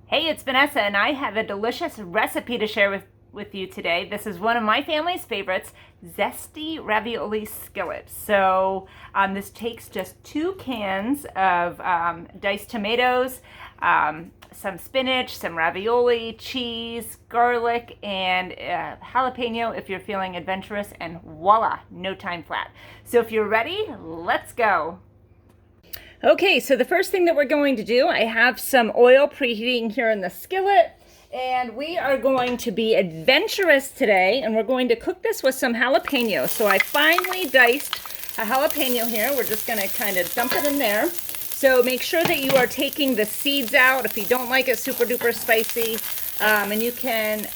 Hey, it's Vanessa, and I have a delicious recipe to share with you today. This is one of my family's favorites, Zesty Ravioli skillets. So this takes just 2 cans of diced tomatoes, some spinach, some ravioli, cheese, garlic, and jalapeno if you're feeling adventurous, and voila, no time flat. So if you're ready, let's go. Okay, so the first thing that we're going to do, I have some oil preheating here in the skillet, and we are going to be adventurous today, and we're going to cook this with some jalapeno. So I finely diced a jalapeno here. We're just going to kind of dump it in there. So make sure that you are taking the seeds out if you don't like it super duper spicy, and you can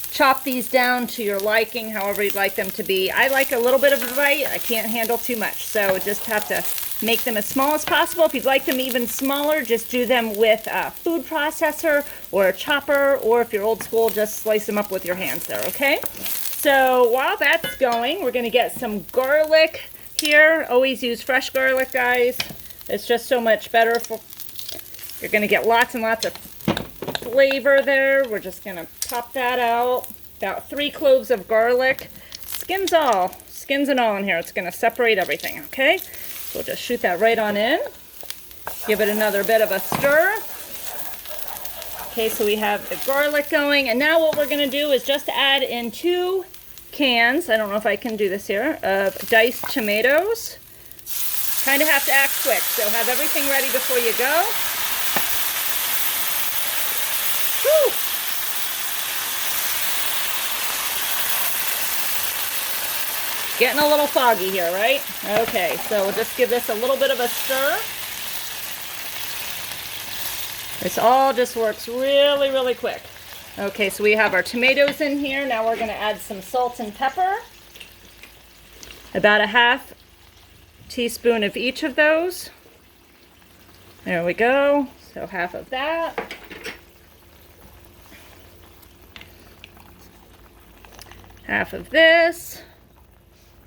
chop these down to your liking, however you'd like them to be. I like a little bit of a bite. I can't handle too much, so just have to make them as small as possible. If you'd like them even smaller, just do them with a food processor or a chopper, or if you're old school, just slice them up with your hands there, okay? So while that's going, we're gonna get some garlic here. Always use fresh garlic, guys. It's just so much better. You're gonna get lots and lots of flavor there. We're just gonna pop that out. About 3 cloves of garlic. Skins and all in here. It's gonna separate everything, okay? So we'll just shoot that right on in. Give it another bit of a stir. Okay, so we have the garlic going, and now what we're gonna do is just add in 2 cans, I don't know if I can do this here, of diced tomatoes. Kind of have to act quick, so have everything ready before you go. Woo! Getting a little foggy here, right? Okay, so we'll just give this a little bit of a stir. This all just works really, really quick. Okay, so we have our tomatoes in here. Now we're going to add some salt and pepper. About a half teaspoon of each of those. There we go. So half of that. Half of this.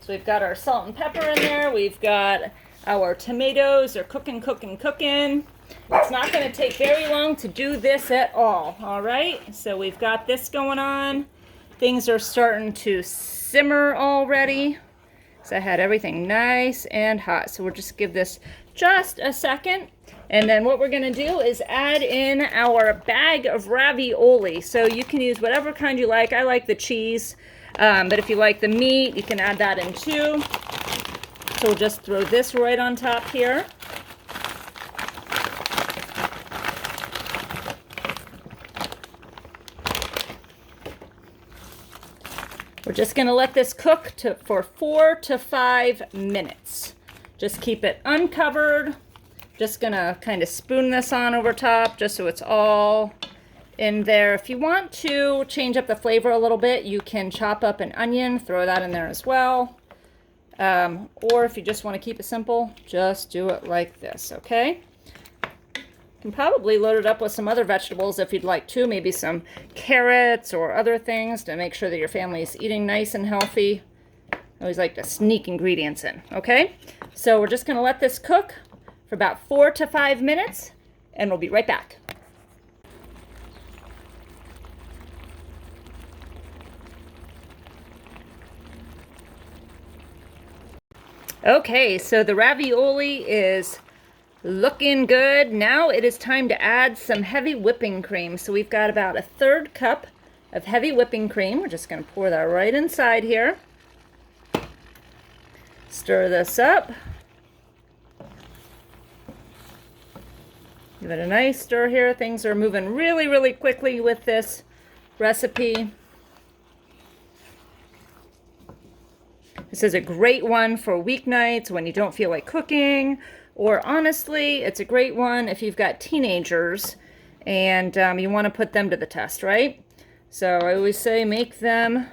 So we've got our salt and pepper in there. We've got our tomatoes. They're cooking. It's not going to take very long to do this at all right? So we've got this going on. Things are starting to simmer already. So I had everything nice and hot. So we'll just give this just a second. And then what we're going to do is add in our bag of ravioli. So you can use whatever kind you like. I like the cheese. But if you like the meat, you can add that in too. So we'll just throw this right on top here. We're just going to let this cook for 4 to 5 minutes. Just keep it uncovered. Just going to kind of spoon this on over top just so it's all in there. If you want to change up the flavor a little bit, you can chop up an onion, throw that in there as well. Or if you just want to keep it simple, just do it like this, okay? You can probably load it up with some other vegetables if you'd like to, maybe some carrots or other things to make sure that your family is eating nice and healthy. I always like to sneak ingredients in, okay? So we're just going to let this cook for about 4 to 5 minutes, and we'll be right back. Okay, so the ravioli is looking good. Now it is time to add some heavy whipping cream. So we've got about a 1/3 cup of heavy whipping cream. We're just going to pour that right inside here. Stir this up. Give it a nice stir here. Things are moving really, really quickly with this recipe. This is a great one for weeknights when you don't feel like cooking, or honestly, it's a great one if you've got teenagers and you want to put them to the test, right? So I always say make them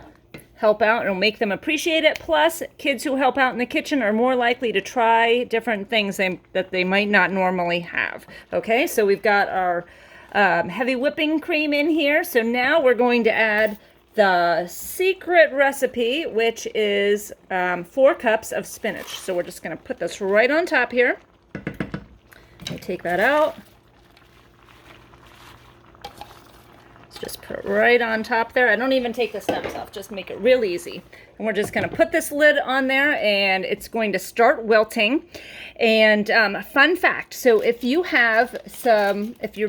help out, and it'll make them appreciate it. Plus, kids who help out in the kitchen are more likely to try different things that they might not normally have. Okay, so we've got our heavy whipping cream in here. So now we're going to add the secret recipe, which is 4 cups of spinach. So we're just going to put this right on top here. Take that out. Let's just put it right on top there. I don't even take the stems off, just make it real easy. And we're just gonna put this lid on there and it's going to start wilting. And fun fact, so if you're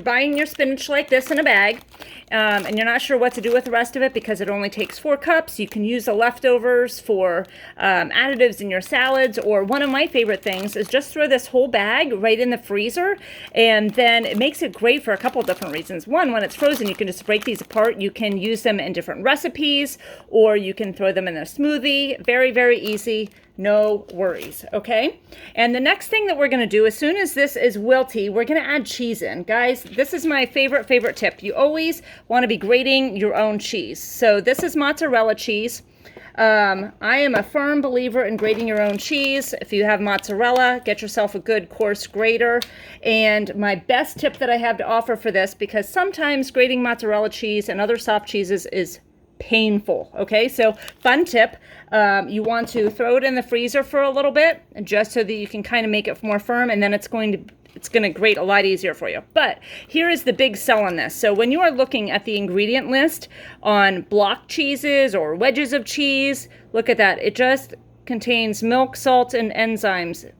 buying your spinach like this in a bag, and you're not sure what to do with the rest of it because it only takes 4 cups, you can use the leftovers for additives in your salads, or one of my favorite things is just throw this whole bag right in the freezer, and then it makes it great for a couple of different reasons. One, when it's frozen, you can just break these apart. You can use them in different recipes, or you can throw them in a smoothie. Very, very easy. No worries, okay? And the next thing that we're gonna do, as soon as this is wilty, we're gonna add cheese in. Guys, this is my favorite tip. You always wanna be grating your own cheese. So this is mozzarella cheese. I am a firm believer in grating your own cheese. If you have mozzarella, get yourself a good coarse grater. And my best tip that I have to offer for this, because sometimes grating mozzarella cheese and other soft cheeses is painful, okay? So fun tip, you want to throw it in the freezer for a little bit, just so that you can kind of make it more firm, and then it's going to grate a lot easier for you. But here is the big sell on this. So when you are looking at the ingredient list on block cheeses or wedges of cheese, look at that. It just contains milk, salt, and enzymes.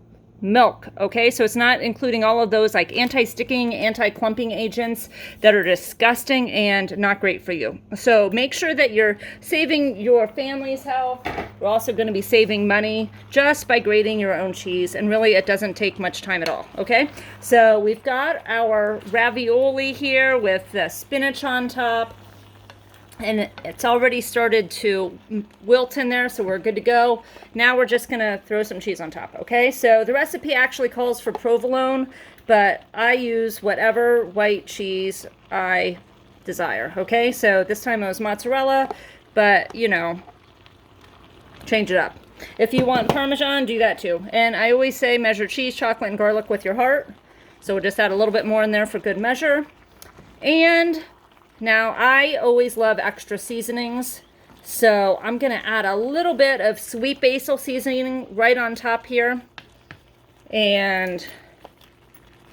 Milk, okay? So it's not including all of those like anti-sticking, anti-clumping agents that are disgusting and not great for you. So make sure that you're saving your family's health. We're also going to be saving money just by grating your own cheese, and really it doesn't take much time at all, okay? So we've got our ravioli here with the spinach on top, and it's already started to wilt in there, so we're good to go. Now we're just gonna throw some cheese on top, okay? So the recipe actually calls for provolone, but I use whatever white cheese I desire, okay? So this time it was mozzarella, but you know, change it up. If you want Parmesan, do that too. And I always say measure cheese, chocolate, and garlic with your heart. So we'll just add a little bit more in there for good measure. And now, I always love extra seasonings, so I'm going to add a little bit of sweet basil seasoning right on top here. And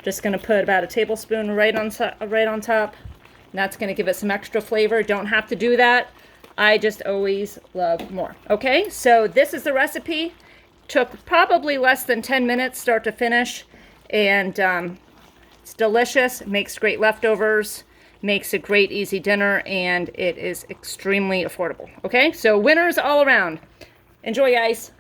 just going to put about a tablespoon right on top. And that's going to give it some extra flavor. Don't have to do that. I just always love more. Okay, so this is the recipe. Took probably less than 10 minutes start to finish. And it's delicious. Makes great leftovers. Makes a great easy dinner, and it is extremely affordable. Okay, so winners all around. Enjoy, guys.